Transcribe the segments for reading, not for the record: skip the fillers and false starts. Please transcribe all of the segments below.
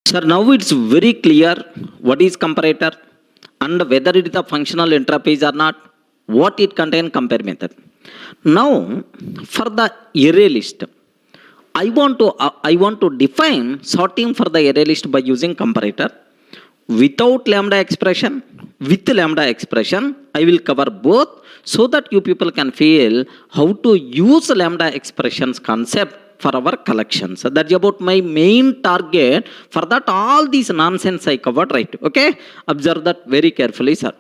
Sir, now it's very clear what is comparator and whether it is a functional interface or not, what it contains compare method. Now, for the array list, I want to define sorting for the array list by using comparator. Without lambda expression, with lambda expression, I will cover both so that you people can feel how to use lambda expressions concept for our collections. So that's about my main target. For that, all these nonsense I covered, right? Okay? Observe that very carefully, sir.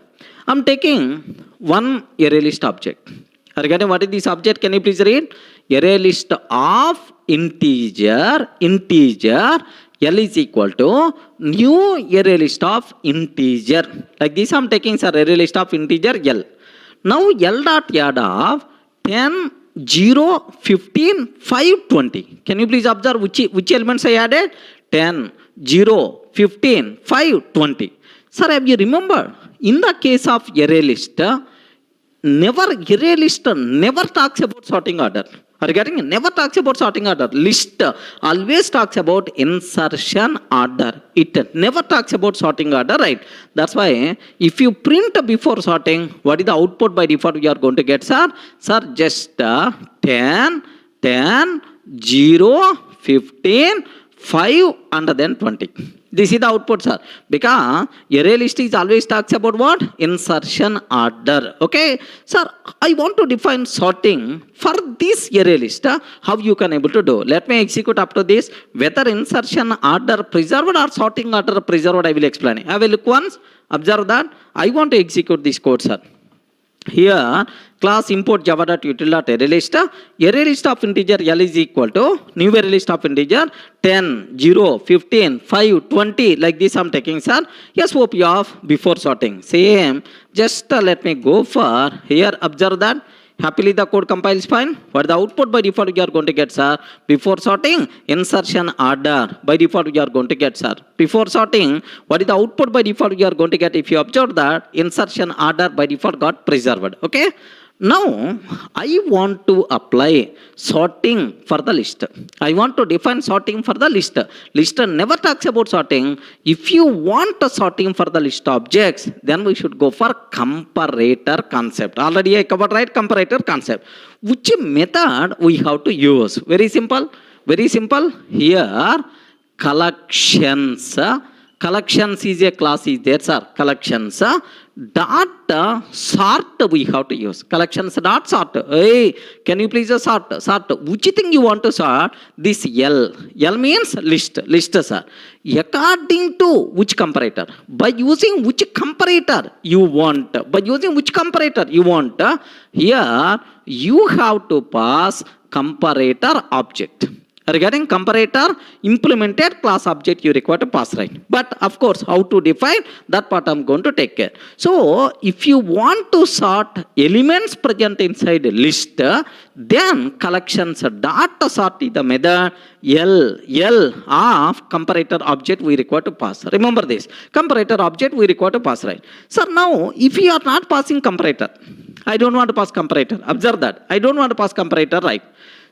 I'm taking one array list object. Regarding what is this object, can you please read? Array list of integer, L is equal to new array list of integer. Like this I'm taking, sir, array list of integer L. Now L dot add of 10, 0, 15, 5, 20. Can you please observe which elements I added? 10, 0, 15, 5, 20. Sir, have you remembered, in the case of array list, array list never talks about sorting order. Are you getting it? Never talks about sorting order. List always talks about insertion order. It never talks about sorting order, right? That's why if you print before sorting, what is the output by default we are going to get, sir? Sir, just 10, 0, 15, 5 and then 20. This is the output, sir. Because array list is always talks about what? Insertion order. Okay. Sir, I want to define sorting for this array list. How you can able to do? Let me execute up to this. Whether insertion order preserved or sorting order preserved, I will explain. I will look once. Observe that. I want to execute this code, sir. Here, class import java.util.array list. Array list of integer L is equal to new array list of integer 10, 0, 15, 5, 20. Like this I'm taking, sir. SOP of before sorting. Same. Just let me go for here. Observe that. Happily the code compiles fine. What the output by default you are going to get, sir? Before sorting, insertion order by default you are going to get, sir. Before sorting, what is the output by default you are going to get? If you observe that, insertion order by default got preserved. Okay. Now, I want to apply sorting for the list. I want to define sorting for the list. List never talks about sorting. If you want a sorting for the list objects, then we should go for comparator concept. Already I covered, right? Comparator concept. Which method we have to use? Very simple. Very simple. Here, collections. Collections is a class is there, sir. Collections. Dot sort we have to use. Collections dot sort. Hey, can you please sort? Sort. Which thing you want to sort? This L. L means list. List, sir. According to which comparator? By using which comparator you want? By using which comparator you want? Here you have to pass comparator object. Regarding comparator, implemented class object you require to pass, right? But of course, how to define that part I'm going to take care. So if you want to sort elements present inside a list, then collections dot sort is the method L of comparator object we require to pass. Remember this. Comparator object we require to pass, right? So now if you are not passing comparator, I don't want to pass comparator. Observe that. I don't want to pass comparator, right?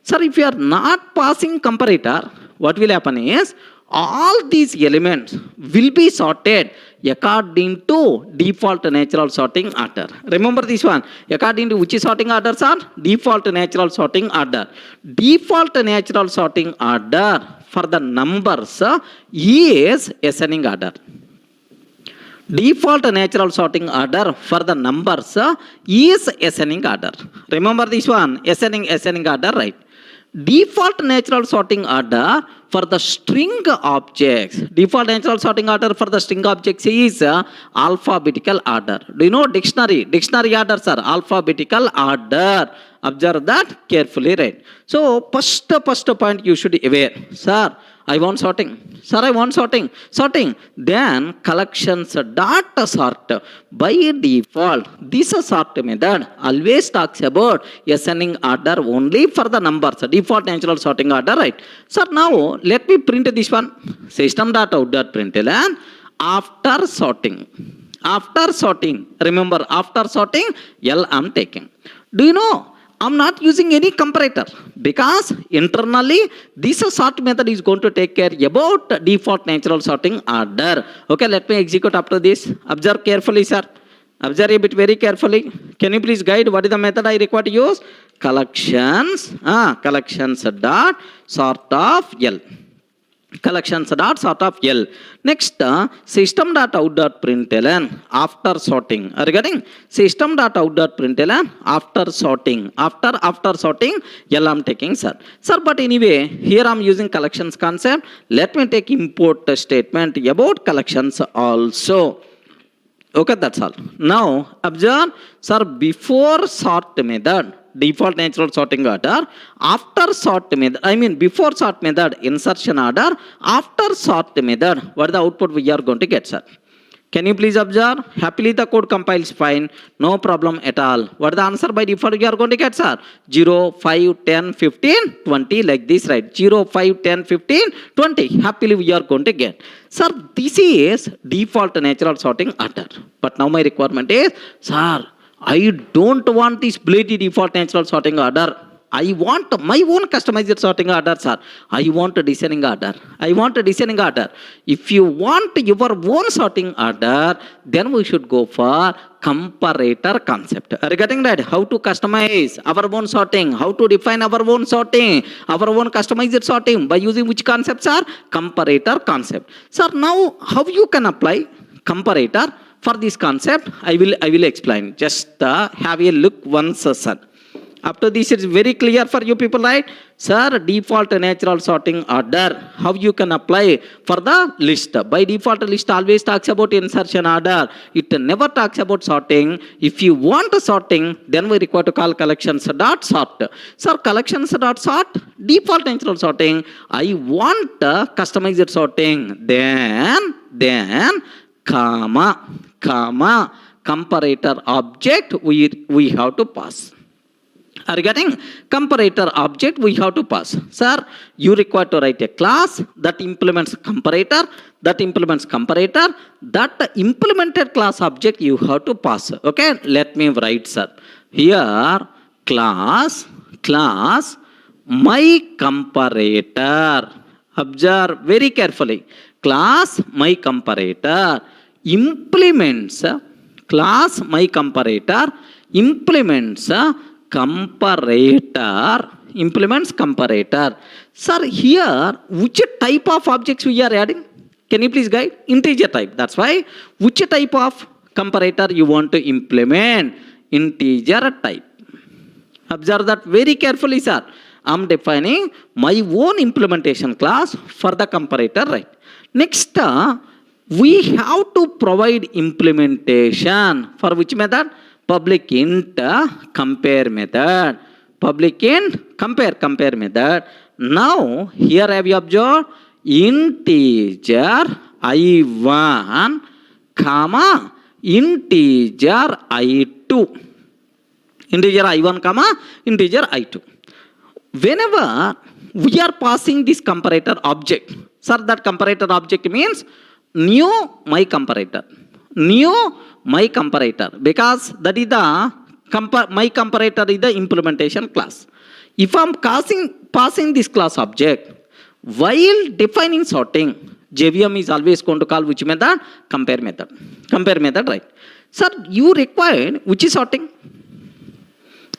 Sir, if you are not passing comparator, what will happen is all these elements will be sorted according to default natural sorting order. Remember this one. According to which sorting order, sir? Default natural sorting order. Default natural sorting order for the numbers is ascending order. Default natural sorting order for the numbers is ascending order. Remember this one. Ascending order, right? Default natural sorting order for the string objects. Default natural sorting order for the string objects is alphabetical order. Do you know dictionary? Dictionary order, sir. Alphabetical order. Observe that carefully, right? So, first point you should be aware. Sir, I want sorting. Sir, I want sorting. Sorting. Then collections dot sort. By default, this sort method always talks about ascending order only for the numbers. Default natural sorting order, right? So now let me print this one. System.out.println after sorting. After sorting, remember after sorting, L I'm taking. Do you know? I'm not using any comparator because internally this sort method is going to take care about default natural sorting order. Okay, let me execute after this. Observe carefully, sir. Observe a bit very carefully. Can you please guide what is the method I require to use? Collections, collections dot sort of L. Collections dot sort of L. Next, system dot out dot println after sorting. Are you getting? System dot out dot println after sorting. After sorting, L I'm taking, sir. Sir, but anyway, here I'm using collections concept. Let me take import statement about collections also. Okay, that's all. Now, observe, sir, before sort method, default natural sorting order, after sort method, before sort method, insertion order, after sort method, what is the output we are going to get, sir? Can you please observe? Happily the code compiles fine, no problem at all. What is the answer by default we are going to get, sir? 0, 5, 10, 15, 20 like this, right? 0, 5, 10, 15, 20. Happily we are going to get. Sir, this is default natural sorting order. But now my requirement is, sir, I don't want this bloody default natural sorting order. I want my own customized sorting order, sir. I want a descending order. If you want your own sorting order, then we should go for comparator concept. Are you getting that? How to customize our own sorting, how to define our own sorting, our own customized sorting by using which concepts are? Comparator concept. Sir, now how you can apply comparator for this concept? I will explain. Just have a look once, sir. Up to this, it's very clear for you people, right? Sir, default natural sorting order, how you can apply for the list. By default, list always talks about insertion order. It never talks about sorting. If you want sorting, then we require to call collections dot sort. Sir, collections dot sort, default natural sorting. I want customized sorting. Then, comma, comparator object we have to pass. Are you getting? Comparator object we have to pass. Sir, you require to write a class that implements comparator. That implemented class object you have to pass. Okay, let me write, sir. Here, class my comparator. Observe very carefully. Class my comparator implements class my comparator implements comparator. Sir, here which type of objects we are adding? Can you please guide? Integer type. That's why which type of comparator you want to implement? Integer type. Observe that very carefully, sir. I'm defining my own implementation class for the comparator, right? Next, we have to provide implementation for which method? Public int compare method. Public int compare method. Now, here have you observed? Integer I1, comma, integer I2. Integer I1, comma, integer I2. Whenever we are passing this comparator object, sir, that comparator object means new my comparator. Because that is the my comparator is the implementation class. If I'm passing this class object while defining sorting, JVM is always going to call which method? Compare method, right? Sir, you required which is sorting?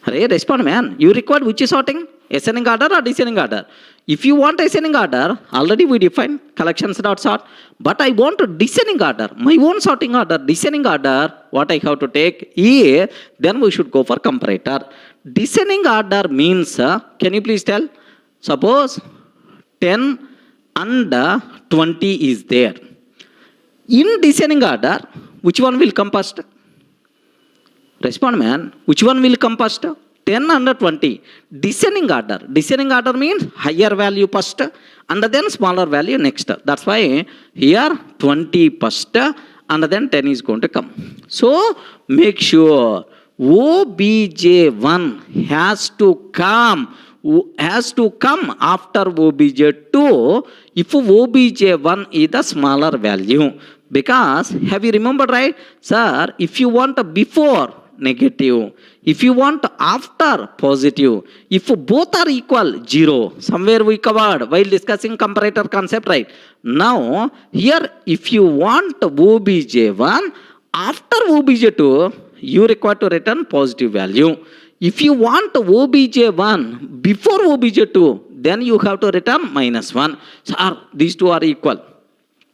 Hey, respond, man. You required which is sorting? Ascending order or descending order? If you want ascending order, already we define collections.sort. But I want a descending order, my own sorting order, descending order. What I have to take is, then we should go for comparator. Descending order means, can you please tell? Suppose 10 and 20 is there. In descending order, which one will come first? Respond, man. Which one will come first? 10 and 20. Descending order. Descending order means higher value first and then smaller value next. That's why here 20 first and then 10 is going to come. So make sure OBJ1 has to come after OBJ2 if OBJ1 is the smaller value. Because have you remembered, right? Sir, if you want a before, negative. If you want after, positive. If both are equal, 0. Somewhere we covered while discussing comparator concept, right? Now, here if you want OBJ1, after OBJ2, you require to return positive value. If you want OBJ1 before OBJ2, then you have to return -1. So, these two are equal.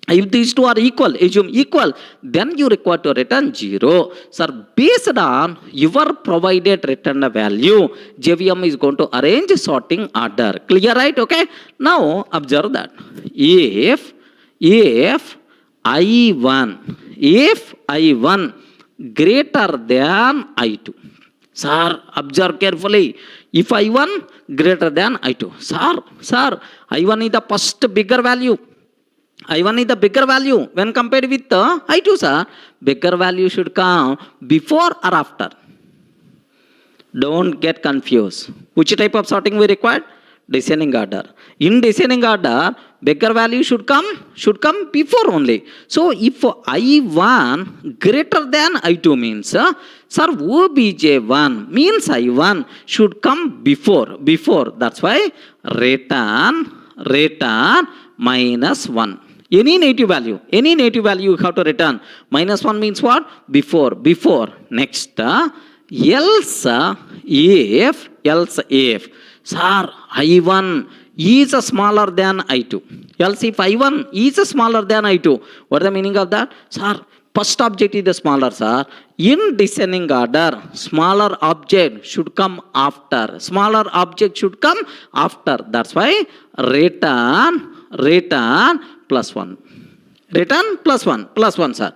If these two are equal, assume equal, then you require to return 0. Sir, based on your provided return value, JVM is going to arrange sorting order. Clear, right? Okay. Now, observe that. If I1 greater than I2. Sir, observe carefully. If I1 greater than I2. Sir, I1 is the first bigger value. I1 is the bigger value when compared with the I2, sir. Bigger value should come before or after. Don't get confused. Which type of sorting we required? Descending order. In descending order, bigger value should come before only. So if I1 greater than I2 means, sir, OBJ1 means I1 should come before. That's why return -1. Any native value you have to return. -1 means what? Before. Next, else if, sir, I1 is smaller than I2. Else if I1 is smaller than I2. What is the meaning of that? Sir, first object is the smaller, sir. In descending order, smaller object should come after. That's why return +1. Return +1, sir.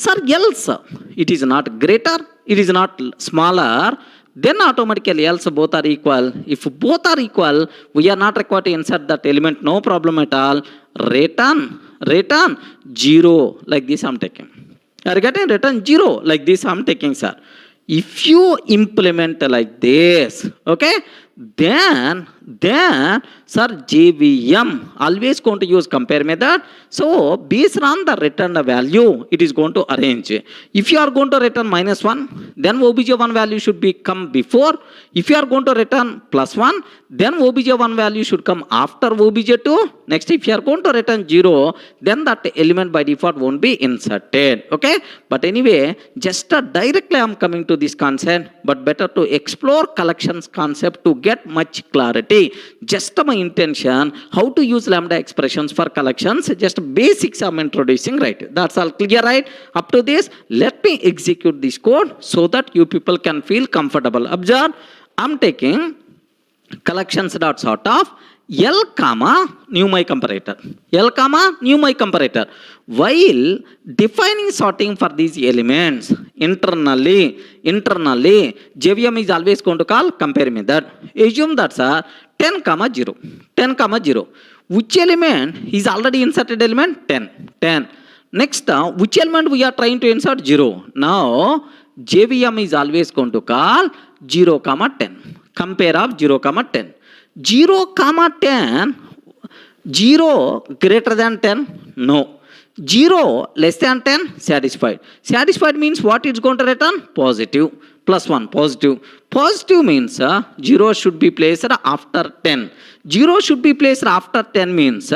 Sir, else it is not greater, it is not smaller, then automatically else both are equal. If both are equal, we are not required to insert that element, no problem at all. Return 0, like this I'm taking. Are you getting? Return 0, like this I'm taking, sir. If you implement like this, okay, then sir, JVM always going to use compare method. So based on the return value, it is going to arrange. If you are going to return -1, then OBJ1 value should come before. If you are going to return +1, then OBJ1 value should come after OBJ2. Next, if you are going to return 0, then that element by default won't be inserted. Okay, but anyway, just directly I am coming to this concept, but better to explore collections concept to get much clarity. Just my intention, how to use lambda expressions for collections, just basics I'm introducing, right? That's all clear, right? Up to this, let me execute this code so that you people can feel comfortable. Observe, I'm taking collections.sort of L comma new my comparator. While defining sorting for these elements, internally, JVM is always going to call compare method. Assume that, sir, 10, 0. Which element is already inserted element? 10. Next, which element we are trying to insert? 0. Now, JVM is always going to call 0, 10. Compare of 0, 10. 0, 10, 0 greater than 10? No. 0 less than 10? Satisfied. Satisfied means what it's going to return? Positive. +1, positive. Positive means 0 should be placed after 10. 0 should be placed after 10 means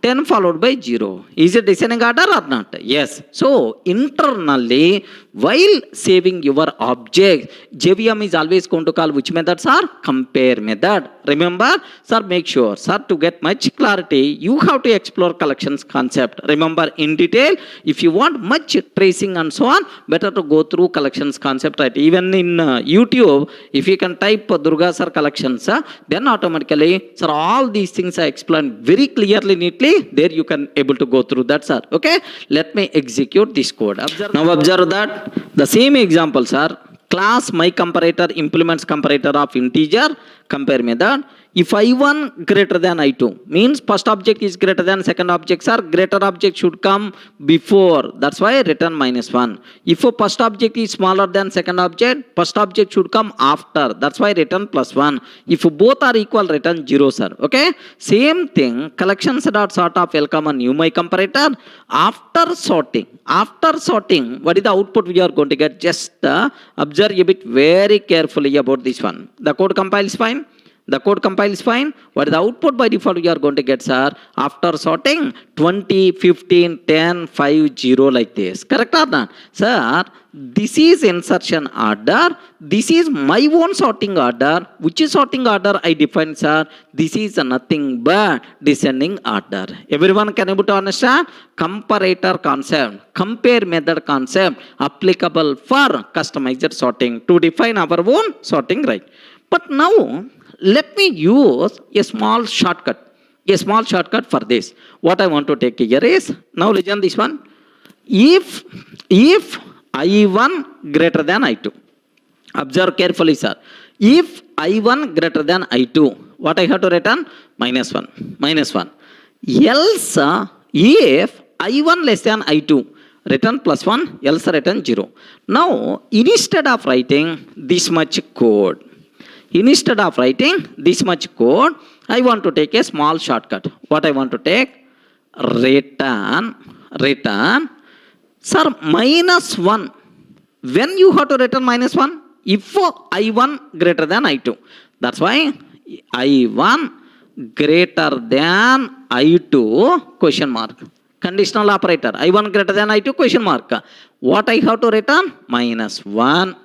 10 followed by 0. Is it descending order or not? Yes. So, internally, while saving your object, JVM is always going to call which methods are? Compare method. Remember, sir, make sure, sir, to get much clarity, you have to explore collections concept. Remember in detail, if you want much tracing and so on, better to go through collections concept, right? Even in YouTube, if you can type Durga sir collections, then automatically, sir, all these things are explained very clearly, neatly. There you can able to go through that, sir. Okay, let me execute this code. Now observe that the same examples are class my comparator implements comparator of integer compare method. If I1 greater than I2 means first object is greater than second object, sir, greater object should come before. That's why I written -1. If a first object is smaller than second object, first object should come after. That's why I written +1. If both are equal, written 0, sir. Okay. Same thing, collections dot sort of L comma new my comparator. After sorting, what is the output we are going to get? Just observe a bit very carefully about this one. The code compiles fine. The code compiles fine. What is the output by default we are going to get, sir? After sorting 20, 15, 10, 5, 0 like this. Correct or not? Sir, this is insertion order. This is my own sorting order. Which is sorting order I define, sir? This is nothing but descending order. Everyone can able to understand? Comparator concept, compare method concept applicable for customized sorting to define our own sorting, right? But now, let me use a small shortcut for this. What I want to take here is, now listen this one. If I1 greater than I2, observe carefully, sir. If I1 greater than I2, what I have to written? -1. Else, if I1 less than I2, written +1, else written 0. Now, instead of writing this much code, I want to take a small shortcut. What I want to take? Return, sir, -1. When you have to return -1? If I1 greater than I2. That's why I1 greater than I2 question mark. Conditional operator. I1 greater than I2 question mark. What I have to return? -1.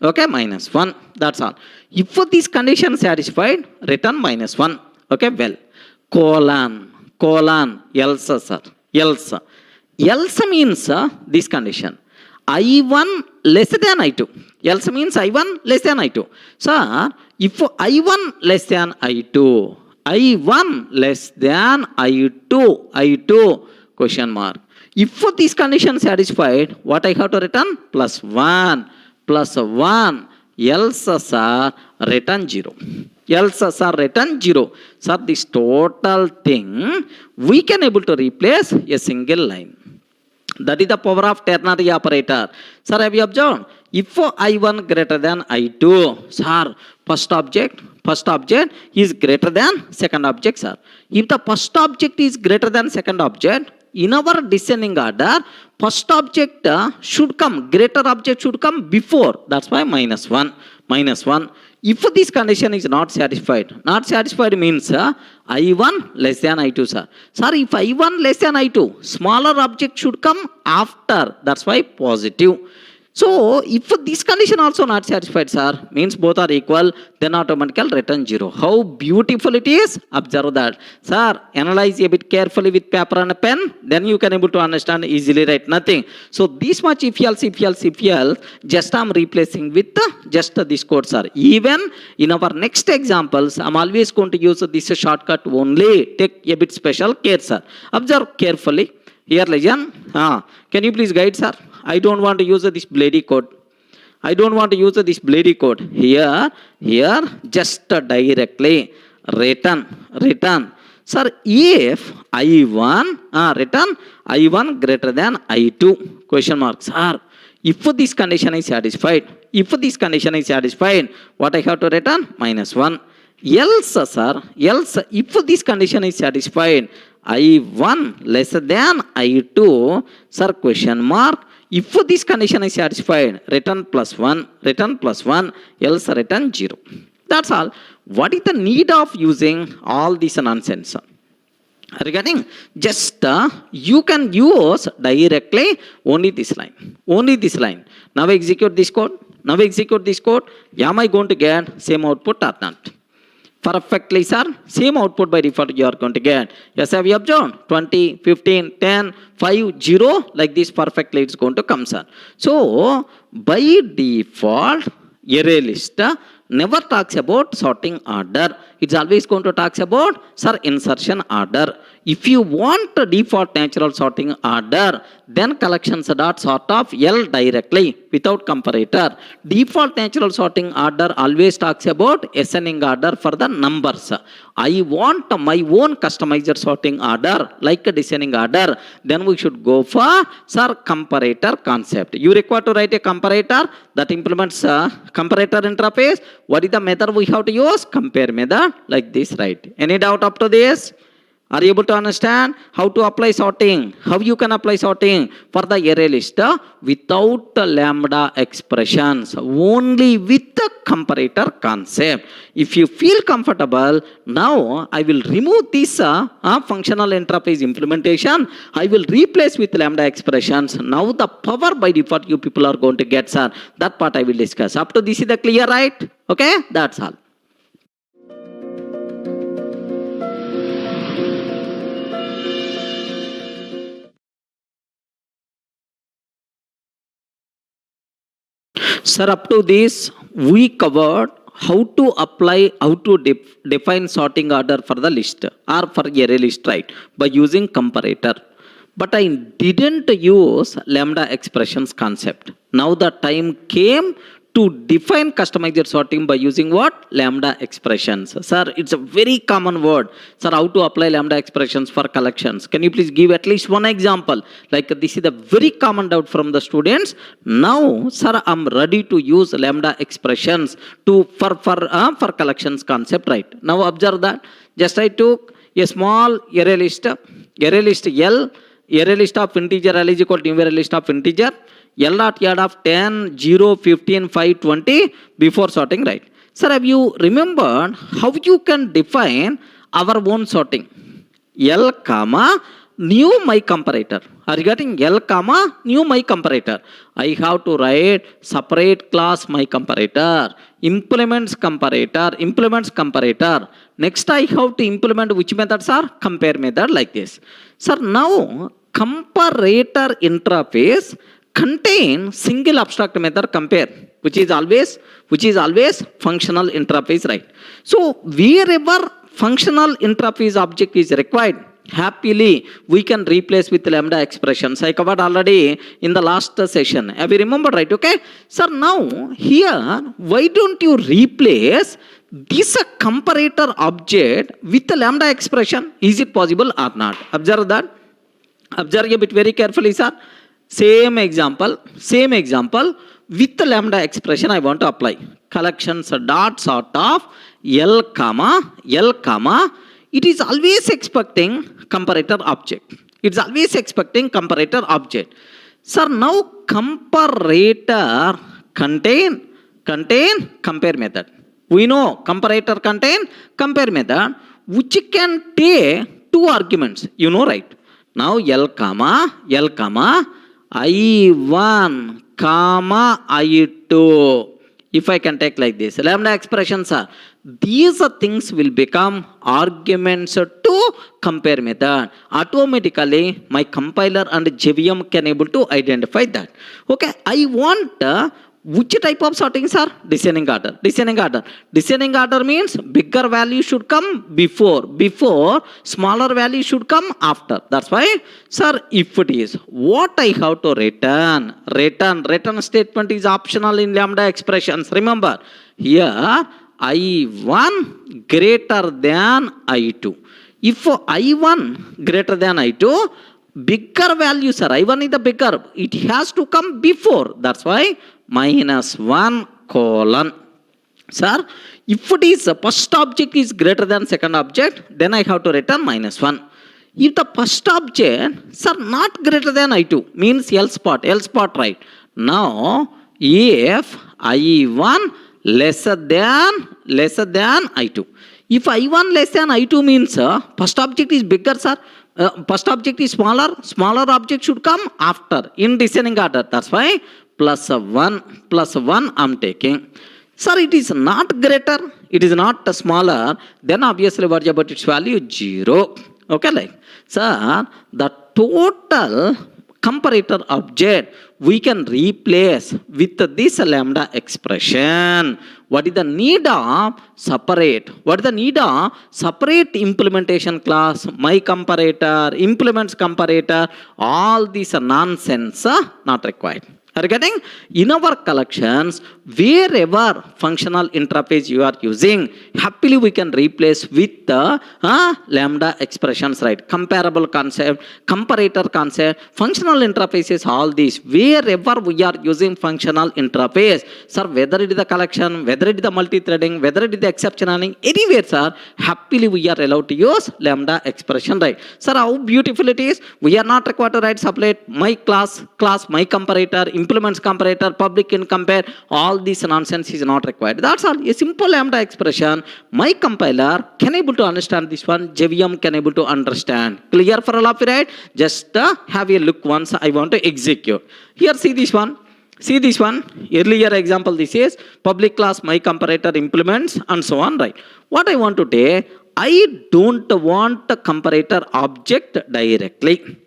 Okay, -1. That's all. If this condition satisfied, return -1. Okay, well, colon, else, sir. Else means this condition. I1 less than I2. Else means I1 less than I2. Sir, if I1 less than I2, I2 question mark. If this condition satisfied, what I have to return? +1. Else, sir, return 0. Sir, this total thing, we can able to replace a single line. That is the power of ternary operator. Sir, have you observed? If I1 greater than I2, sir, first object is greater than second object, sir. If the first object is greater than second object, in our descending order, first object should come, greater object should come before. That's why -1. If this condition is not satisfied means I1 less than I2, sir. Sir, if I1 less than I2, smaller object should come after. That's why positive. So, if this condition also not satisfied, sir, means both are equal, then automatically return 0. How beautiful it is? Observe that. Sir, analyze a bit carefully with paper and a pen, then you can able to understand easily, write nothing. So, this much if else, just I'm replacing with just this code, sir. Even in our next examples, I'm always going to use this shortcut only. Take a bit special care, sir. Observe carefully. Here, listen. Can you please guide, sir? I don't want to use this bloody code. Here, just directly return. Sir, if I1, return I1 greater than I2, question mark. Sir, if this condition is satisfied, what I have to return? -1. Else, sir, if this condition is satisfied, I1 less than I2, sir, question mark. If this condition is satisfied, return +1, else return 0. That's all. What is the need of using all this nonsense? Regarding just you can use directly only this line. Now execute this code. Am I going to get same output or not? Perfectly, sir. Same output by default you are going to get. Yes, have you observed? 20, 15, 10, 5, 0. Like this perfectly it's going to come, sir. So, by default, array list never talks about sorting order. It's always going to talk about, sir, insertion order. If you want a default natural sorting order, then collections dot sort of L directly without comparator. Default natural sorting order always talks about ascending order for the numbers. I want my own customized sorting order like a descending order. Then we should go for comparator concept. You require to write a comparator that implements comparator interface. What is the method we have to use? Compare method like this, right? Any doubt up to this? Are you able to understand how to apply sorting? How you can apply sorting for the array list without lambda expressions, only with the comparator concept. If you feel comfortable, now I will remove this functional interface implementation. I will replace with lambda expressions. Now the power by default you people are going to get, sir. That part I will discuss. Up to this is the clear, right? Okay, that's all. Sir, up to this, we covered how to apply, how to define sorting order for the list or for array list, right? By using comparator. But I didn't use lambda expressions concept. Now the time came to define customized sorting by using what? Lambda expressions. Sir, it's a very common word. Sir, how to apply lambda expressions for collections? Can you please give at least one example? Like this is a very common doubt from the students. Now, sir, I'm ready to use lambda expressions for collections concept, right? Now observe that. Just I took a small array list L, array list of integer L is equal to new array list of integer. L dot add of 10, 0, 15, 5, 20 before sorting, right? Sir, have you remembered how you can define our own sorting? L comma new my comparator. Are you getting L comma new my comparator? I have to write separate class my comparator, implements comparator. Next I have to implement which methods are? Compare method like this. Sir, now comparator interface contain single abstract method compare, which is always functional interface, right? So wherever functional interface object is required, happily we can replace with lambda expressions. I covered already in the last session. Have you remembered, right? Okay. Sir, now here, why don't you replace this comparator object with the lambda expression? Is it possible or not? Observe that. Observe a bit very carefully, sir. Same example with the lambda expression I want to apply. Collections dot sort of L comma, it is always expecting comparator object. It's always expecting comparator object. Sir, now comparator contain compare method. We know comparator contain compare method which can take two arguments. You know, right? Now L comma I1 comma I2. If I can take like this, lambda expressions are, these things will become arguments to compare method. Automatically, my compiler and JVM can able to identify that. Okay, I want which type of sorting, sir? Descending order. Descending order means bigger value should come before smaller value should come after. That's why, sir, if it is what I have to return statement is optional in lambda expressions. Remember, here I1 greater than I2. If I1 greater than I2, bigger value, sir, I1 is the bigger. It has to come before. That's why -1 colon. Sir, if it is first object is greater than second object, then I have to return -1. If the first object, sir, not greater than I2, means L spot, right? Now, if I1 lesser than I2. If I1 less than I2 means first object is bigger, sir. First object is smaller object should come after in descending order. That's why +1 I'm taking. Sir, it is not greater, it is not smaller, then obviously what about its value? 0. Okay, like, sir, the total comparator object we can replace with this lambda expression. What is the need of separate? What is the need of separate implementation class? My comparator, implements comparator, all these nonsense not required. Are you getting? In our collections, wherever functional interface you are using, happily we can replace with the lambda expressions, right? Comparable concept, comparator concept, functional interfaces, all these. Wherever we are using functional interface, sir, whether it is the collection, whether it is the multi-threading, whether it is the exception handling, anywhere, sir, happily we are allowed to use lambda expression, right? Sir, how beautiful it is. We are not required to write separate my class, my comparator, implements comparator, public in compare, all this nonsense is not required. That's all. A simple lambda expression. My compiler can able to understand this one. JVM can able to understand. Clear for all of you, right? Just have a look once. I want to execute. Here, see this one. See this one. Earlier example, this is public class my comparator implements and so on, right? What I want to do, I don't want the comparator object directly.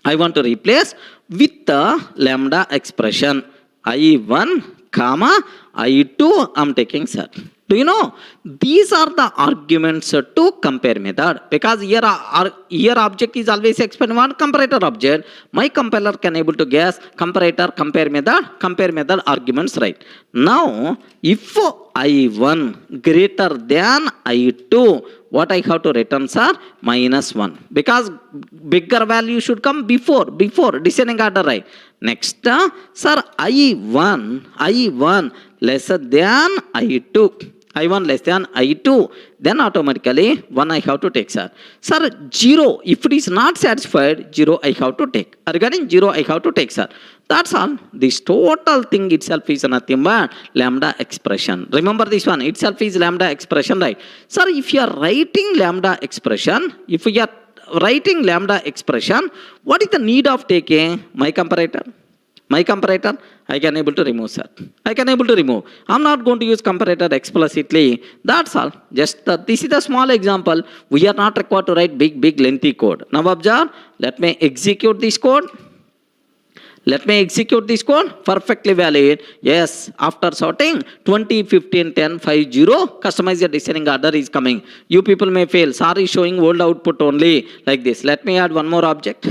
I want to replace with the lambda expression. I1, comma, I2, I'm taking sir. Do you know? These are the arguments to compare method. Because here object is always expand one comparator object. My compiler can able to guess comparator, compare method arguments, right? Now, if I1 greater than I2, what I have to return, sir? -1. Because bigger value should come before descending order, right? Next, sir, I1 lesser than I2. I1 less than I2. Then automatically 1 I have to take, sir. Sir, 0. If it is not satisfied, 0 I have to take. Regarding 0 I have to take, sir. That's all. This total thing itself is nothing but lambda expression. Remember this one itself is lambda expression, right? Sir, if you are writing lambda expression, what is the need of taking my comparator? My comparator, I can able to remove, sir. I can able to remove. I'm not going to use comparator explicitly. That's all. Just this is a small example. We are not required to write big lengthy code. Now observe. Let me execute this code. Perfectly valid. Yes, after sorting 20, 15, 10, 5, 0, customize your descending order is coming. You people may fail. Sorry, showing old output only like this. Let me add one more object.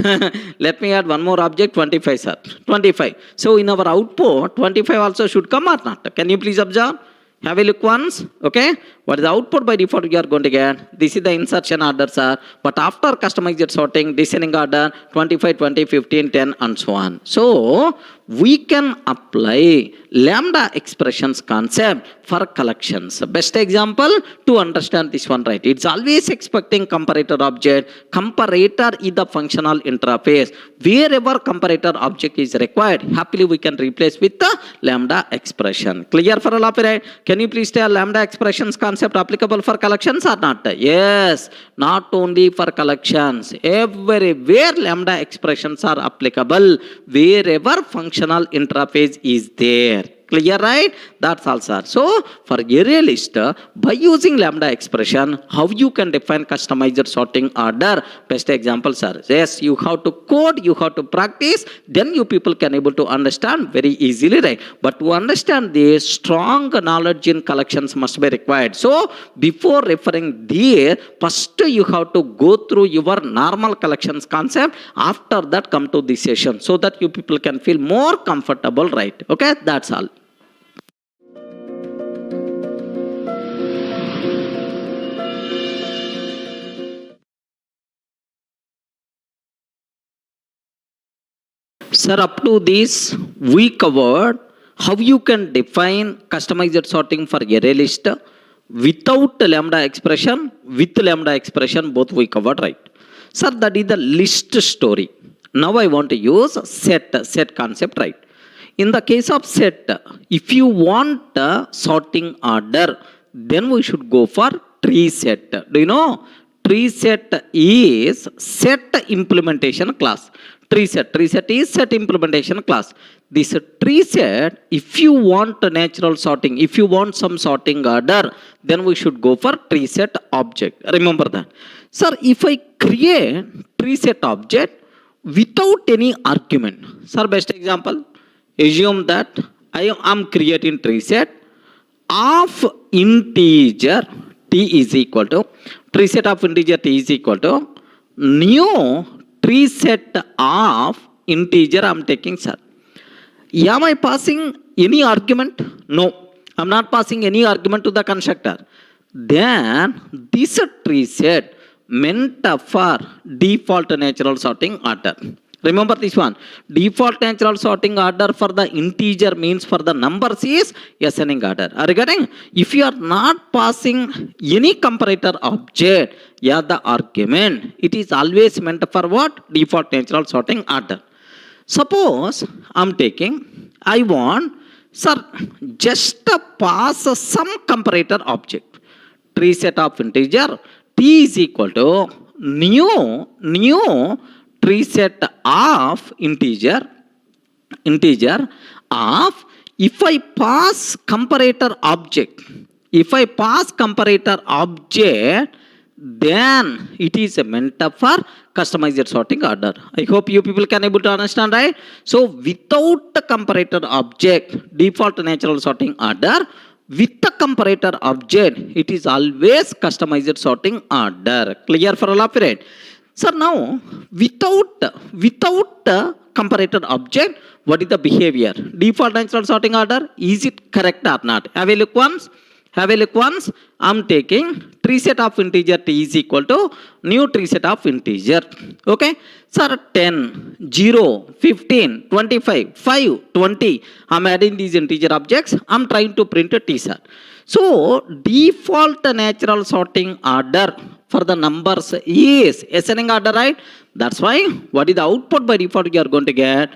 25, sir. 25. So in our output, 25 also should come or not? Can you please observe? Have a look once. Okay. What is the output by default we are going to get? This is the insertion order, sir. But after customized sorting, descending order, 25, 20, 15, 10 and so on. So, we can apply lambda expressions concept for collections. Best example to understand this one, right? It's always expecting comparator object. Comparator is the functional interface. Wherever comparator object is required, happily we can replace with the lambda expression. Clear for all of you, right? Can you please tell lambda expressions concept applicable for collections or not? Yes, not only for collections. Everywhere lambda expressions are applicable. Wherever functional interface is there. Clear, right? That's all, sir. So, for array list, by using lambda expression, how you can define customized sorting order? Best example, sir. Yes, you have to code, you have to practice, then you people can able to understand very easily, right? But to understand this, strong knowledge in collections must be required. So, before referring there, first you have to go through your normal collections concept. After that, come to this session so that you people can feel more comfortable, right? Okay, that's all. Sir, up to this, we covered how you can define customized sorting for array list without lambda expression, with lambda expression, both we covered, right? Sir, that is the list story. Now I want to use set concept, right? In the case of set, if you want a sorting order, then we should go for tree set. Do you know? Tree set is set implementation class. Tree set is set implementation class. This tree set, if you want natural sorting, if you want some sorting order, then we should go for tree set object. Remember that. Sir, if I create tree set object, without any argument. Sir, best example, assume that I am creating tree set of integer t is equal to, tree set of integer t is equal to new tree set of integer I am taking, sir. Am I passing any argument? No, I am not passing any argument to the constructor. Then this tree set meant for default natural sorting order. Remember this one. Default natural sorting order for the integer means for the numbers is ascending order. Are you getting? If you are not passing any comparator object, yeah, the argument, it is always meant for what? Default natural sorting order. Suppose I'm taking, I want, sir, just pass some comparator object. Tree set of integer t is equal to new tree set of integer of, if I pass comparator object, then it is meant for customized sorting order. I hope you people can able to understand, right? So without the comparator object, default natural sorting order, with the comparator object, it is always customized sorting order. Clear for all of it? So now, without the comparator object, what is the behavior? Default natural sorting order, is it correct or not? Have a look once. I'm taking tree set of integer t is equal to new tree set of integer. Okay. Sir, 10, 0, 15, 25, 5, 20. I'm adding these integer objects. I'm trying to print a t, sir. So, default natural sorting order for the numbers is ascending order, right? That's why, what is the output by default you are going to get?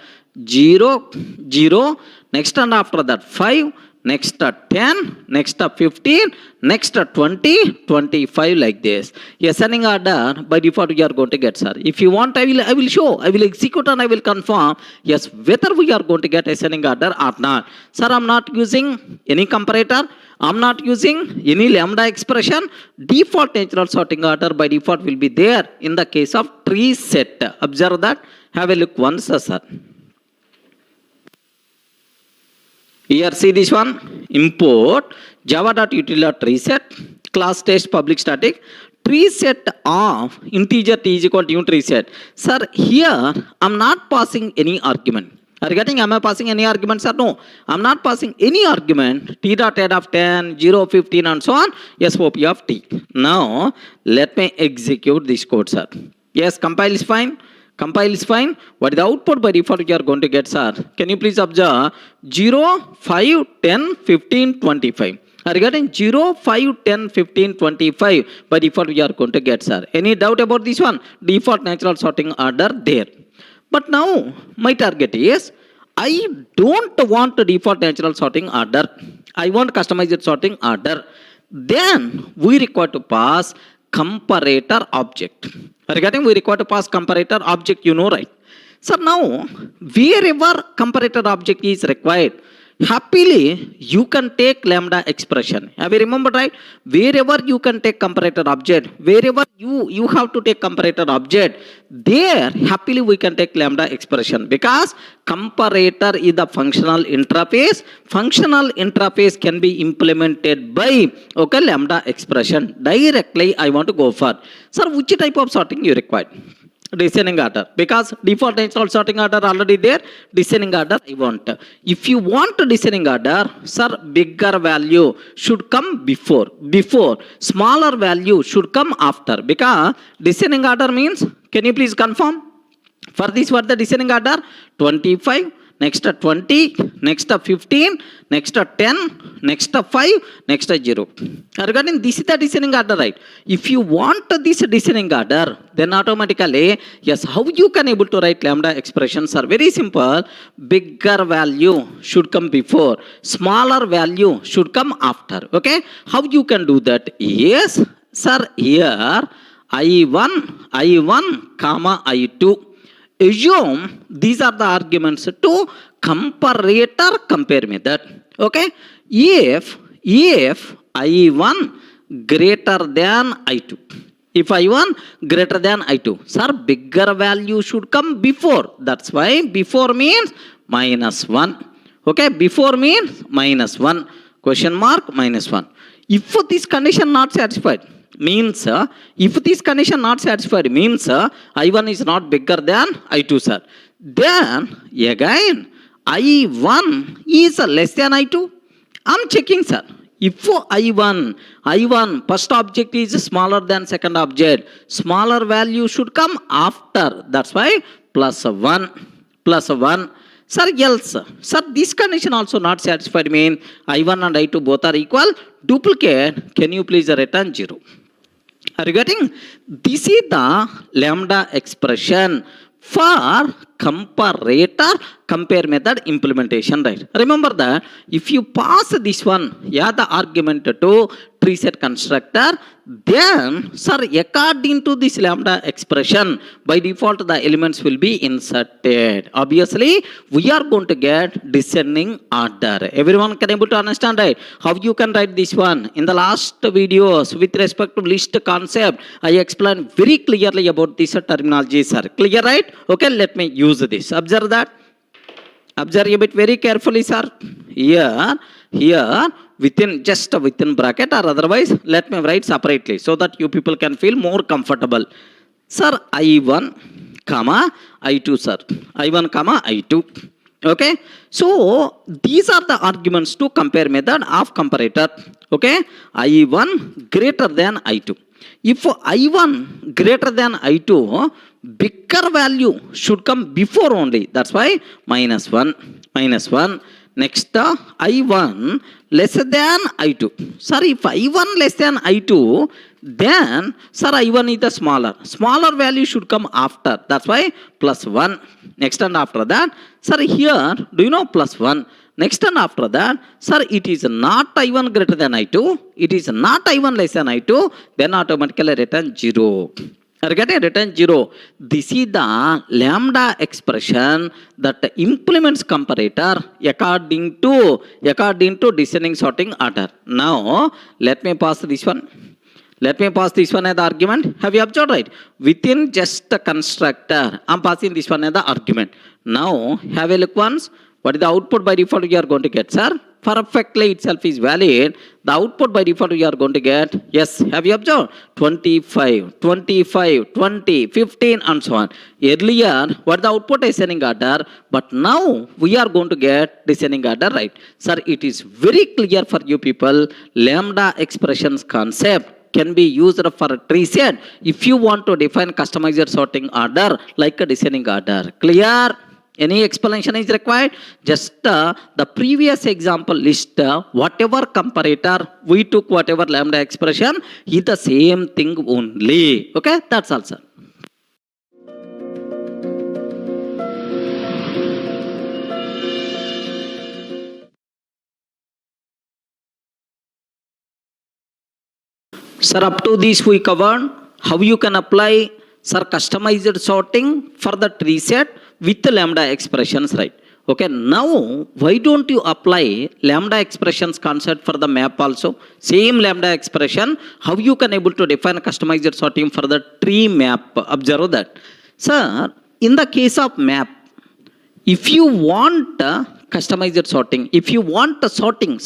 0, 0, next and after that 5, next 10, next 15, next 20, 25 like this. Ascending order by default we are going to get, sir. If you want, I will show, I will execute and I will confirm, yes, whether we are going to get ascending order or not. Sir, I'm not using any comparator. I'm not using any lambda expression. Default natural sorting order by default will be there in the case of tree set. Observe that. Have a look once, sir. Here, see this one. Import java.util tree set, class test public static, tree set of integer t is equal to new tree set. Sir, here I'm not passing any argument. Are you getting? Am I passing any argument, sir? No, I'm not passing any argument. T dot head of 10, 0, 15 and so on. SOP of t. Now, let me execute this code, sir. Yes, compile is fine. What is the output by default you are going to get, sir? Can you please observe 0, 5, 10, 15, 25. Are you getting 0, 5, 10, 15, 25 by default we are going to get, sir? Any doubt about this one? Default natural sorting order there. But now my target is, I don't want a default natural sorting order. I want customized sorting order. Then we require to pass comparator object. Are you getting? We require to pass comparator object, you know, right? So now, wherever comparator object is required, happily you can take lambda expression. Have you remembered, right? Wherever you can take comparator object, wherever you have to take comparator object, there happily we can take lambda expression, because comparator is the functional interface. Functional interface can be implemented by lambda expression. Directly I want to go for. Sir, which type of sorting you require? Descending order, because default natural sorting order already there. Descending order I want. If you want descending order, sir, bigger value should come before, smaller value should come after, because descending order means, can you please confirm? For this, what the descending order? 25, next 20, next 15, next 10, next 5, next 0. Regarding this is the descending order, right? If you want this descending order, then automatically, yes, how you can able to write lambda expressions are very simple. Bigger value should come before, smaller value should come after. Okay? How you can do that? Yes, sir, here I1, comma I2. Assume these are the arguments to comparator compare method. Okay? If I1 greater than I2. If I1 greater than I2. Sir, bigger value should come before. That's why before means minus 1. Okay, before means minus 1. Question mark minus 1. If this condition not satisfied, means if this condition not satisfied means I1 is not bigger than I2, sir. Then again I1 is less than I2. I'm checking, sir. If I1 first object is smaller than second object, smaller value should come after. That's why plus 1. Sir, else, sir, this condition also not satisfied mean I1 and I2 both are equal. Duplicate, can you please return 0? Are you getting? This is the lambda expression for comparator compare method implementation, right? Remember that if you pass this one, the argument to tree set constructor, then sir, according to this lambda expression, by default the elements will be inserted. Obviously we are going to get descending order. Everyone can able to understand, right? How you can write this one? In the last videos with respect to list concept, I explained very clearly about this terminology, sir. Clear, right? Okay, let me use this. Observe that. Observe a bit very carefully, sir. Here within bracket, or otherwise let me write separately so that you people can feel more comfortable. Sir, I1 comma I2, sir. I1 comma I2. Okay, so these are the arguments to compare method of comparator. Okay, I1 greater than I2. If I1 greater than I2, bigger value should come before only. That's why minus 1. Next, I1 less than I2. Sir, if I1 less than I2, then sir, I1 is the smaller value should come after. That's why plus 1. Next, and after that, sir, here do you know plus 1? Next, and after that, sir, it is not I1 greater than I2, it is not I1 less than I2, then automatically return 0. Are getting return 0. This is the lambda expression that implements comparator according to descending sorting order. Now let me pass this one. Let me pass this one as the argument. Have you observed, right? Within just the constructor, I'm passing this one as the argument. Now have a look once. What is the output by default you are going to get, sir? Perfectly itself is valid. The output by default you are going to get, yes, have you observed? 25, 20, 15 and so on. Earlier, what the output is descending order, but now we are going to get descending order, right? Sir, it is very clear for you people, lambda expressions concept can be used for a tree set if you want to define customized sorting order like a descending order. Clear? Any explanation is required? Just the previous example list, whatever comparator, we took whatever lambda expression, is the same thing only. Okay, that's all, sir. Sir, up to this we covered how you can apply, sir, customized sorting for the tree set with the lambda expressions, right? Okay, now why don't you apply lambda expressions concept for the map also? Same lambda expression, how you can able to define customized sorting for the tree map? Observe that. Sir, in the case of map, if you want customized sorting, if you want sorting,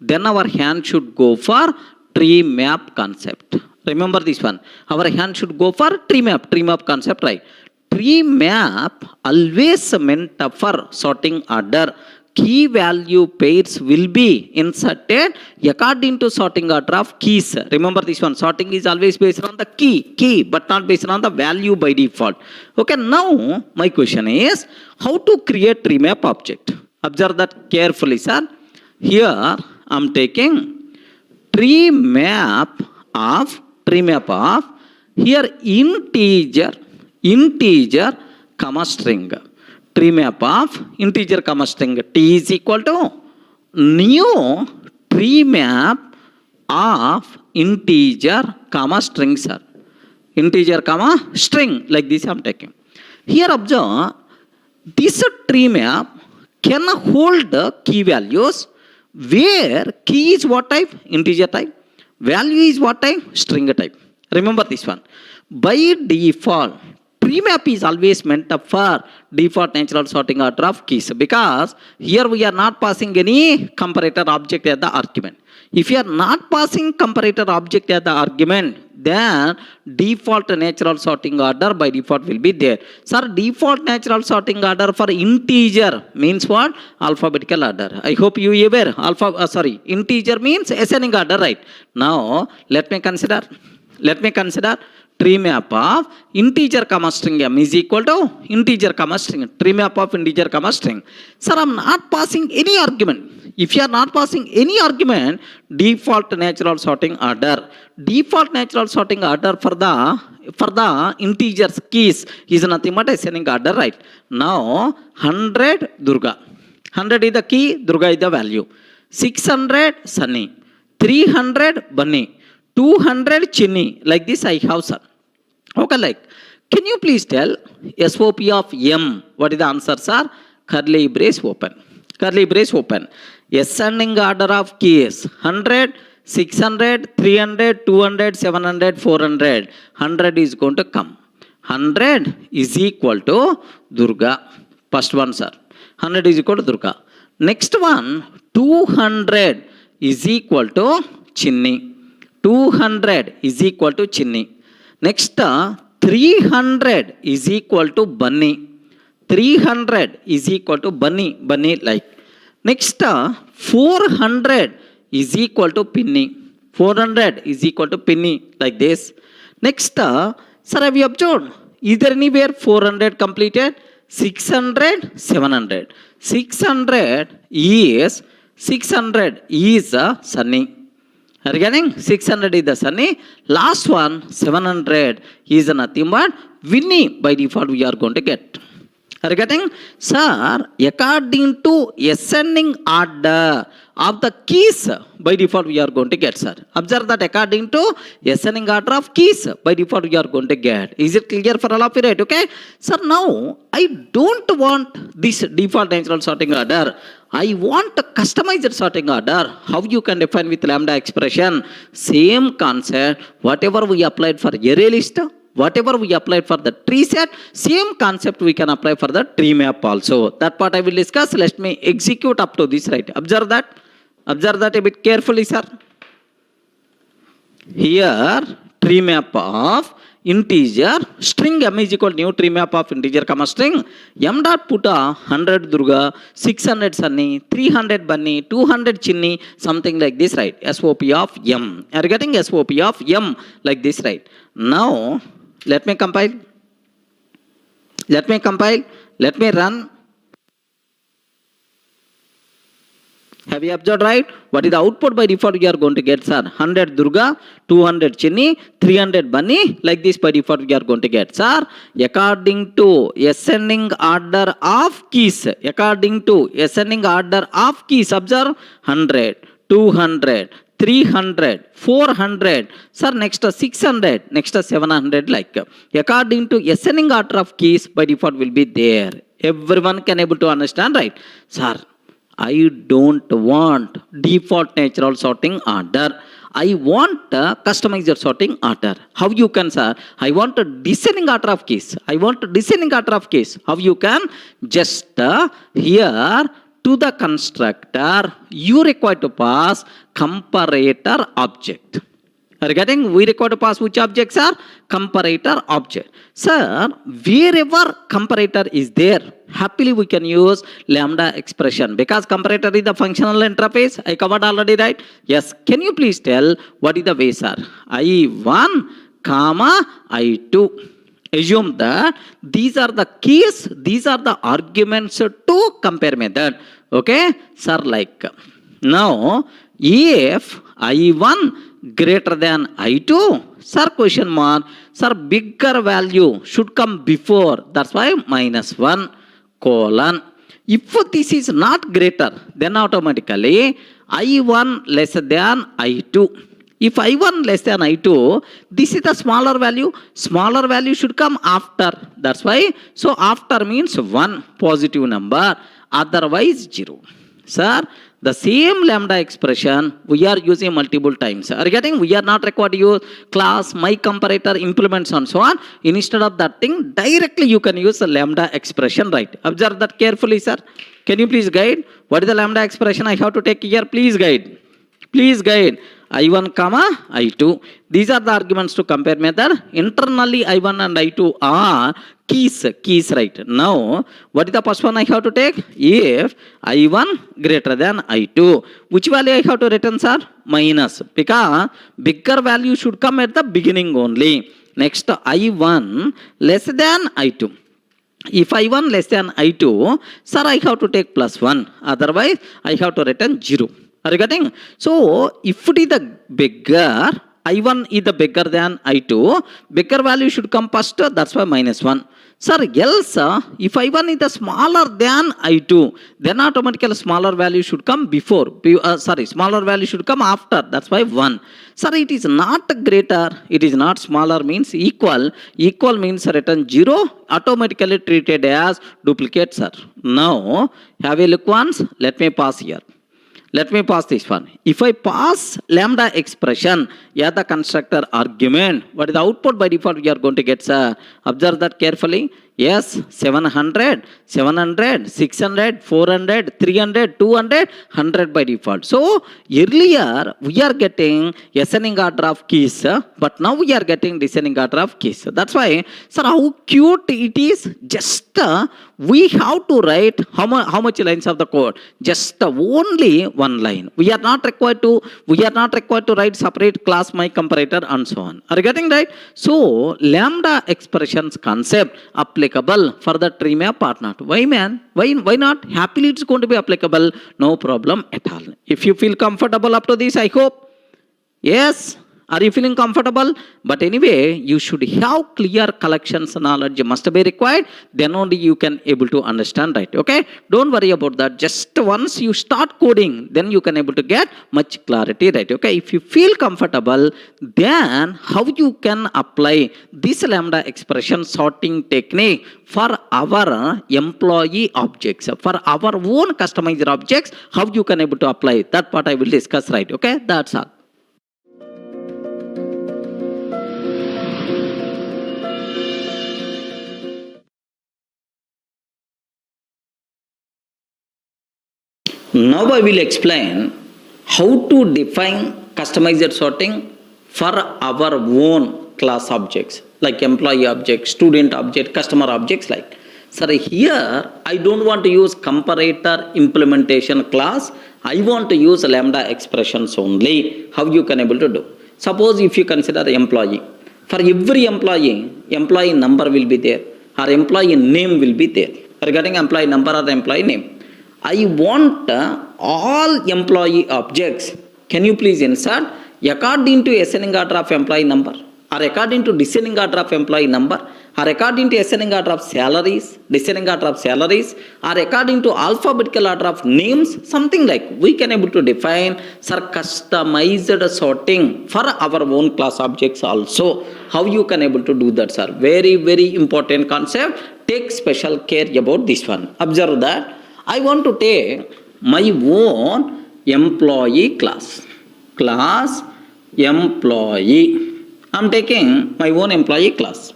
then our hand should go for tree map concept. Remember this one. Our hand should go for tree map concept, right? Tree map always meant for sorting order. Key value pairs will be inserted according to sorting order of keys. Remember this one. Sorting is always based on the key, but not based on the value by default. Okay, now my question is how to create tree map object. Observe that carefully, sir. Here I'm taking tree map of here integer comma string. Tree map of integer comma string. T is equal to new tree map of integer comma string, sir. Integer comma string, like this I am taking. Here observe, this tree map can hold the key values where key is what type? Integer type. Value is what type? String type. Remember this one. By default, tree map is always meant up for default natural sorting order of keys, because here we are not passing any comparator object as the argument. If you are not passing comparator object as the argument, then default natural sorting order by default will be there. Sir, default natural sorting order for integer means what? Alphabetical order. I hope you aware. Integer means ascending order, right? Now let me consider tree map of integer comma string m is equal to integer comma string. Tree map of integer comma string. Sir, I am not passing any argument. If you are not passing any argument, default natural sorting order. Default natural sorting order for the integers keys is nothing but ascending order, right? Now 100 Durga. 100 is the key, Durga is the value. 600 Sunny. 300 Bunny. 200 Chinny. Like this I have, sir. Okay, like, can you please tell SOP of M? What is the answer, sir? Curly brace open. Curly brace open. Ascending order of keys. 100, 600, 300, 200, 700, 400. 100 is going to come. 100 is equal to Durga. First one, sir. 100 is equal to Durga. Next one, 200 is equal to Chinny. 200 is equal to Chinny. Next, 300 is equal to Bunny. 300 is equal to Bunny. Bunny like. Next, 400 is equal to Pinny. 400 is equal to Pinny like this. Next, sir, have you observed? Is there anywhere 400 completed? 600, 700. 600 is Sunny. Are you getting? 600 is the Sunny. Last one, 700 is nothing but Winnie. By default, we are going to get. Are you getting? Sir, according to ascending order of the keys, by default, we are going to get, sir. Observe that according to ascending order of keys, by default, we are going to get. Is it clear for all of you, right? Okay? Sir, now, I don't want this default natural sorting order. I want a customized sorting order. How you can define with lambda expression? Same concept. Whatever we applied for array list, whatever we applied for the tree set, same concept we can apply for the tree map also. That part I will discuss. Let me execute up to this, right? Observe that. Observe that a bit carefully, sir. Here, tree map of integer string m is equal to new tree map of integer comma string m dot put 100 Durga, 600 Sunny, 300 Bunny, 200 Chinny, something like this, right? SOP of m. Are you getting SOP of m like this, right? Now let me compile. Let me run. Have you observed, right? What is the output by default we are going to get, sir? 100 Durga, 200 Chinny, 300 Bunny. Like this by default we are going to get, sir. According to ascending order of keys. According to ascending order of keys. Observe 100, 200, 300, 400. Sir, next 600, next 700 like. According to ascending order of keys by default will be there. Everyone can able to understand, right? Sir, I don't want default natural sorting order. I want a customized sorting order. How you can, sir? I want a descending order of keys. How you can? Just here to the constructor, you require to pass comparator object. Are you getting? We require to pass which objects are? Comparator object. Sir, wherever comparator is there, happily we can use lambda expression because comparator is the functional interface. I covered already, right? Yes. Can you please tell what is the way, sir? I1, I2. Assume that these are the keys, these are the arguments to compare method. Okay? Sir, like now, if I1 greater than I2, sir, question mark, sir, bigger value should come before. That's why -1 colon. If this is not greater, then automatically I1 less than I2. If I1 less than I2, this is the smaller value. Smaller value should come after. That's why. So after means 1 positive number. Otherwise 0. Sir, the same lambda expression we are using multiple times. Are you getting? We are not required to use class, my comparator, implements and so on. Instead of that thing, directly you can use the lambda expression, right? Observe that carefully, sir. Can you please guide? What is the lambda expression I have to take here? Please guide. Please guide. I1 comma I2. These are the arguments to compare method. Internally I1 and I2 are keys, right? Now, what is the first one I have to take? If I1 greater than I2, which value I have to return, sir? Minus. Because bigger value should come at the beginning only. Next, I1 less than I2. If I1 less than I2, sir, I have to take plus 1. Otherwise, I have to return 0. Are you getting? So, if it is the bigger, I1 is the bigger than I2, bigger value should come first, that's why minus 1. Sir, else, if I1 is the smaller than I2, then automatically smaller value should come before, smaller value should come after, that's why 1. Sir, it is not greater, it is not smaller means equal, equal means return 0, automatically treated as duplicate, sir. Now, have a look once, let me pass here. Let me pass this one. If I pass lambda expression, the constructor argument, what is the output by default we are going to get, sir? Observe that carefully. Yes, 700, 700, 600, 400, 300, 200, 100 by default. So, earlier we are getting ascending order of keys, but now we are getting descending order of keys. That's why, sir, how cute it is. Just we have to write how much lines of the code? Just only one line. We are not required to write separate class, my comparator and so on. Are you getting right? So, lambda expressions concept applicable for the tree map or not? Why, man? Why not? Happily it's going to be applicable. No problem at all. If you feel comfortable up to this, I hope. Yes. Are you feeling comfortable? But anyway, you should have clear collections knowledge must be required. Then only you can able to understand, right? Okay? Don't worry about that. Just once you start coding, then you can able to get much clarity, right? Okay? If you feel comfortable, then how you can apply this lambda expression sorting technique for our employee objects, for our own customized objects, how you can able to apply that part I will discuss, right? Okay? That's all. Now I will explain how to define customized sorting for our own class objects like employee object, student object, customer objects like. Sir, here I don't want to use comparator implementation class. I want to use lambda expressions only. How you can able to do? Suppose if you consider employee. For every employee number will be there or employee name will be there. Regarding employee number or the employee name. I want all employee objects. Can you please insert according to ascending order of employee number or according to descending order of employee number or according to ascending order of salaries, descending order of salaries or according to alphabetical order of names, something like we can able to define customized sorting for our own class objects also. How you can able to do that, sir? Very, very important concept. Take special care about this one. Observe that. I want to take my own employee class. Class employee. I am taking my own employee class.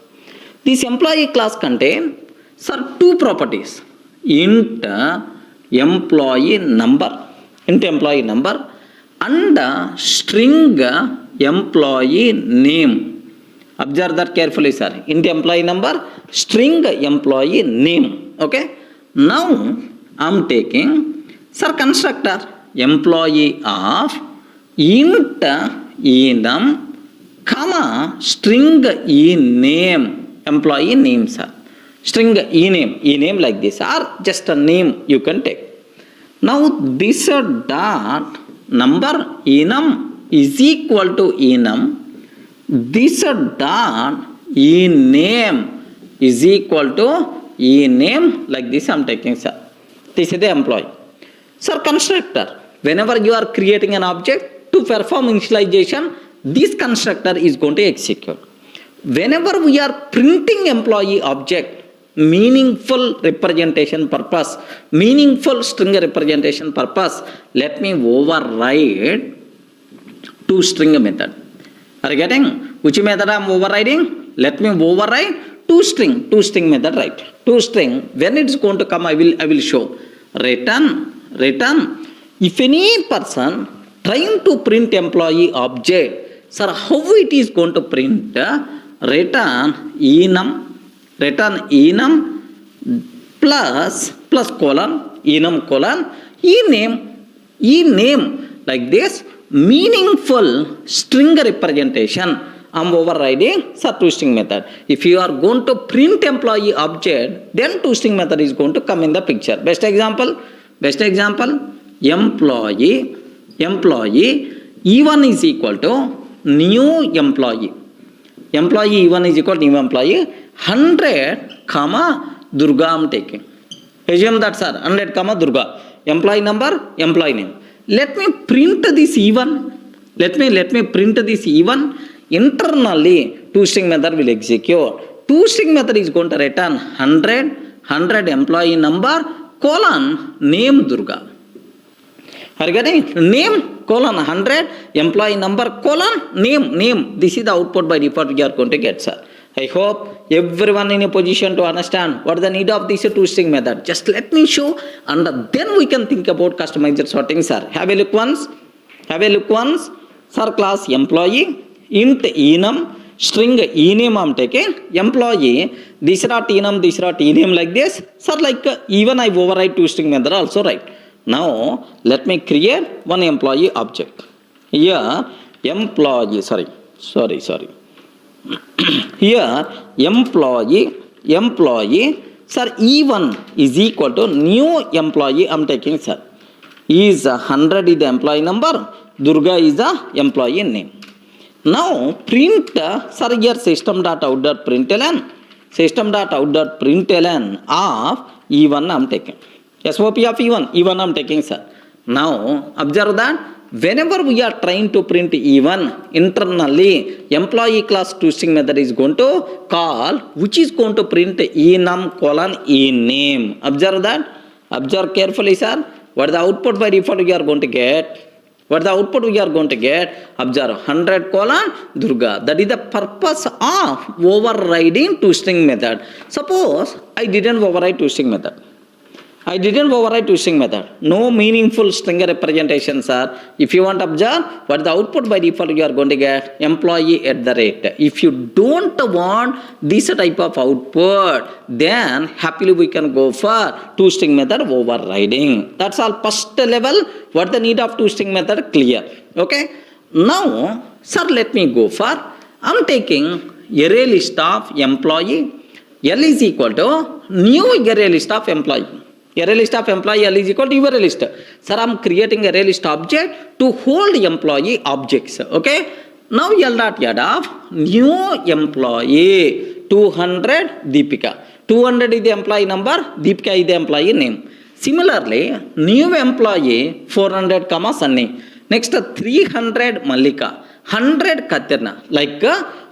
This employee class contains, sir, two properties. Int employee number. Int employee number and string employee name. Observe that carefully, sir. Int employee number, string employee name. Okay. Now, I am taking, sir, constructor employee of int enum, comma, string ename, employee name, sir. String ename like this, or just a name you can take. Now, this dot number enum is equal to enum. This dot ename is equal to ename like this I am taking, sir. This is the employee. Sir, constructor, whenever you are creating an object to perform initialization, this constructor is going to execute. Whenever we are printing employee object, meaningful representation purpose, meaningful string representation purpose, let me override toString method. Are you getting? Which method I am overriding? Let me override toString method, right? toString, when it is going to come, I will show. Return. If any person trying to print employee object, sir, how it is going to print? Return enum plus colon enum colon ename, like this. Meaningful string representation, I am overriding toString method. If you are going to print employee object, then toString method is going to come in the picture. Best example, employee E1 is equal to new employee. Employee E1 is equal to new employee. 100 comma Durga I am taking. Assume that, sir, 100 comma Durga. Employee number, employee name. Let me print this E1. Let me print this E1. Internally, toString method will execute. toString method is going to return 100 employee number colon name Durga. Are you getting? Name colon 100 employee number colon name. This is the output by default we are going to get, sir. I hope everyone in a position to understand what is the need of this toString method. Just let me show, and then we can think about customized sorting, sir. Have a look once. Sir, class employee, int enum, string ename I am taking, employee, this dot enum like this. Sir, like even I override toString method also, right? Now, let me create one employee object. Here, employee, sorry. Here, employee, sir, E1 is equal to new employee I am taking, sir. Is 100 is the employee number, Durga is the employee name. Now, print, sir, here system.out.println of E1 I am taking. SOP of E1 I am taking, sir. Now, observe that whenever we are trying to print E1, internally, employee class toString method is going to call, which is going to print enum colon ename. Observe that. Observe carefully, sir. What is the output by default we are going to get? Observe 100 colon Durga. That is the purpose of overriding toString method. Suppose I didn't override toString method. No meaningful string representation, sir. If you want to observe, what the output by default you are going to get? Employee at the rate. If you don't want this type of output, then happily we can go for toString method overriding. That's all. First level, what the need of toString method clear. Okay. Now, sir, let me go for, I'm taking array list of employee. L is equal to new array list of employee. Array list of employee L is equal to array list. Sir, I am creating array list object to hold employee objects. Okay. Now L dot add of new employee 200 Deepika. 200 is the employee number, Deepika is the employee name. Similarly, new employee 400 comma Sunny. Next 300 Malika. 100 Katirna. Like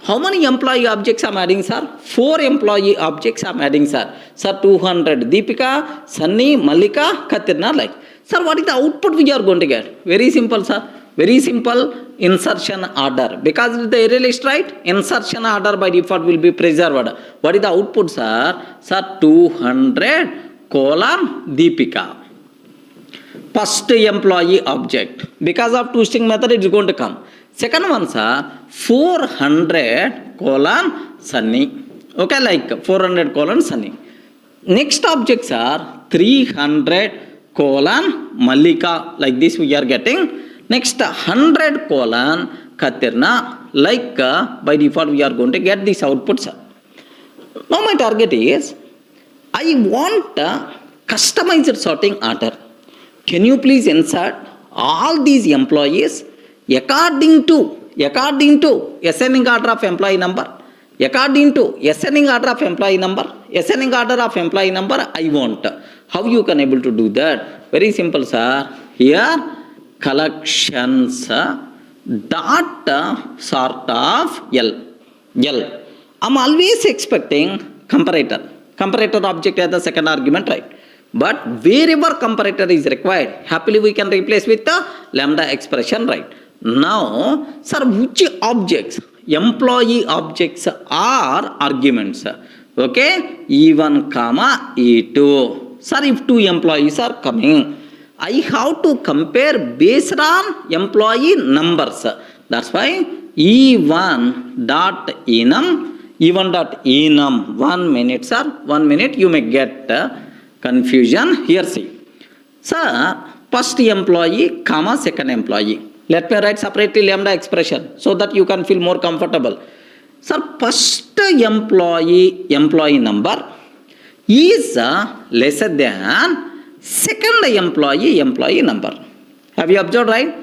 how many employee objects I am adding, sir? 4 employee objects I am adding, sir. Sir, 200 Deepika, Sunny, Malika, Katirna, like. Sir, what is the output we are going to get? Very simple, sir. Very simple. Insertion order. Because it is the array list, right? Insertion order by default will be preserved. What is the output, sir? Sir, 200 colon Deepika. First employee object. Because of toString method, it is going to come. Second one, sir, 400 colon Sunny. Okay, like 400 colon Sunny. Next objects are 300 colon Malika. Like this we are getting. Next 100 colon Katirna. Like by default we are going to get this output, sir. Now my target is, I want customized sorting order. Can you please insert all these employees according to ascending order of employee number, ascending order of employee number I want. How you can able to do that? Very simple, sir. Here collections dot sort of L. I'm always expecting comparator. Comparator object as the second argument, right? But wherever comparator is required, happily we can replace with the lambda expression, right? Now, sir, which objects, employee objects are arguments? Okay, E1 comma E2. Sir, if two employees are coming, I have to compare based on employee numbers. That's why E1 dot enum. 1 minute, sir. 1 minute, you may get confusion. Here, see. Sir, first employee, comma, second employee. Let me write separately lambda expression so that you can feel more comfortable. Sir, first employee number is lesser than second employee number. Have you observed, right?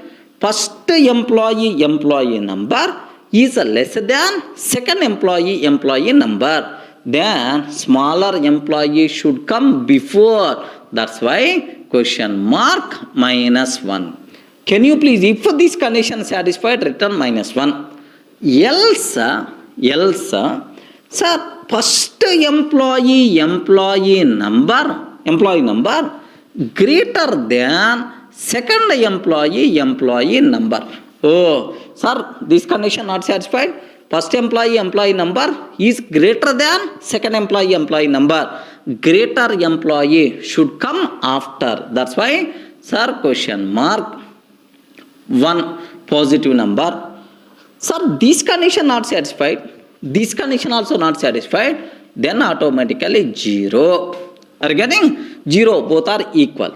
First employee number is lesser than second employee number. Then smaller employee should come before. That's why question mark -1. Can you please, if this condition satisfied, return -1. Else, sir, first employee number greater than second employee number. Oh, sir, this condition not satisfied. First employee number is greater than second employee number. Greater employee should come after. That's why, sir, question mark 1 positive number. Sir, this condition not satisfied. This condition also not satisfied. Then automatically 0. Are you getting? 0. Both are equal.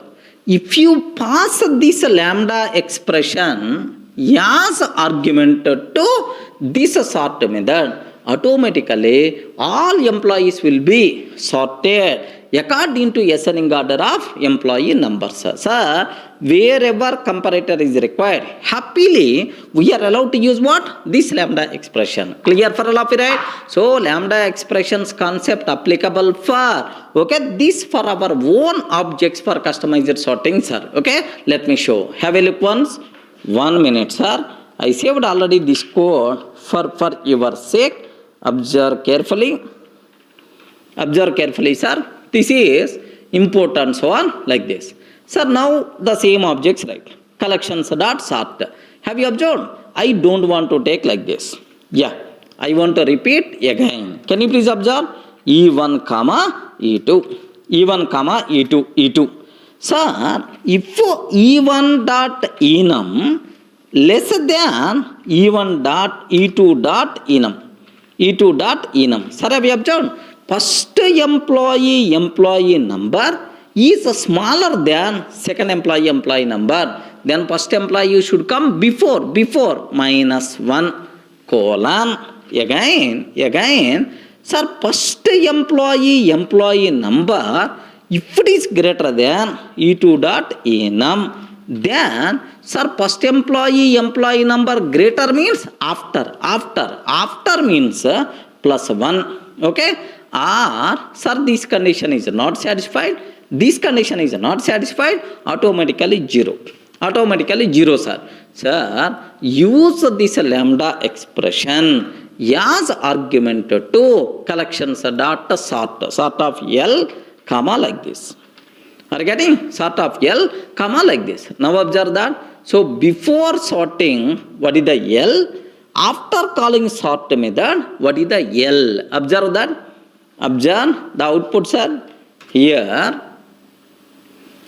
If you pass this lambda expression as argument to this sort method, automatically all employees will be sorted according to ascending order of employee numbers. Sir, wherever comparator is required, happily we are allowed to use what? This lambda expression. Clear for all of you, right? So lambda expressions concept applicable for, okay, this for our own objects for customized sorting, sir. Okay, let me show. Have a look once. 1 minute, sir. I saved already this code for your sake. Observe carefully. Observe carefully, sir. This is important, so on, like this. Sir, now the same objects, right? Collections dot sort. Have you observed? I don't want to take like this. Yeah, I want to repeat again. Can you please observe? E1 comma E2. E1 comma E2. Sir, if E1 dot enum less than E1 dot E2 dot enum. E2 dot enum. Sir, have you observed? First employee number is smaller than second employee number. Then first employee should come before -1 colon. Again. Sir, first employee number, if it is greater than E2 dot enum, then, sir, first employee number greater means after. After means +1. Okay? Or, sir, this condition is not satisfied. This condition is not satisfied. Automatically 0. Automatically 0, sir. Sir, use this lambda expression as argument to collections dot sort of L, comma, like this. Are you getting? Sort of L, comma, like this. Now observe that. So before sorting, what is the L? After calling sort method, what is the L? Observe that. Observe the outputs are here.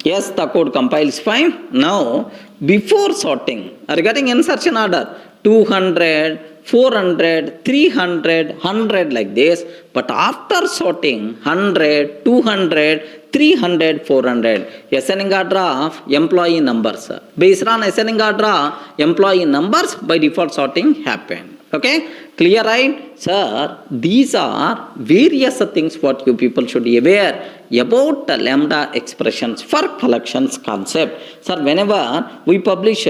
Yes, the code compiles fine. Now, before sorting, are you getting insertion order? 200, 400, 300, 100 like this. But after sorting, 100, 200, 300, 400. Ascending order of employee numbers. Based on ascending order of employee numbers, by default sorting happen. Okay? Clear, right? Sir, these are various things what you people should be aware about the lambda expressions for collections concept. Sir, whenever we published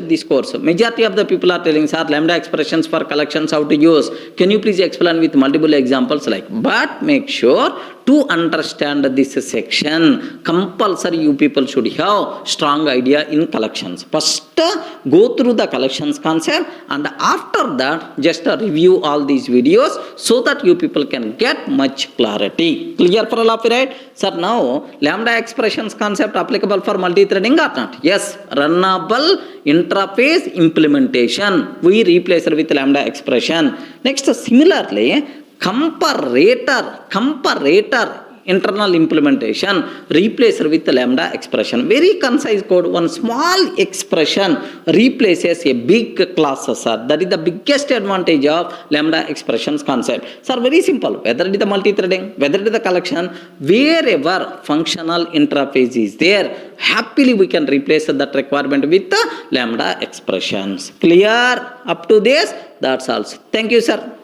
this course, majority of the people are telling, sir, lambda expressions for collections how to use. Can you please explain with multiple examples like, but make sure to understand this section, compulsory you people should have strong idea in collections. First, go through the collections concept, and after that, just review all these videos so that you people can get much clarity. Clear for all of you, right? Sir, now lambda expressions concept applicable for multi-threading or not? Yes, runnable interface implementation. We replace it with lambda expression. Next, similarly, comparator internal implementation replacer with lambda expression. Very concise code. One small expression replaces a big class, sir. That is the biggest advantage of lambda expressions concept. Sir, very simple. Whether it is the multi-threading, whether it is the collection, wherever functional interface is there, happily we can replace that requirement with the lambda expressions. Clear up to this? That's all. Thank you, sir.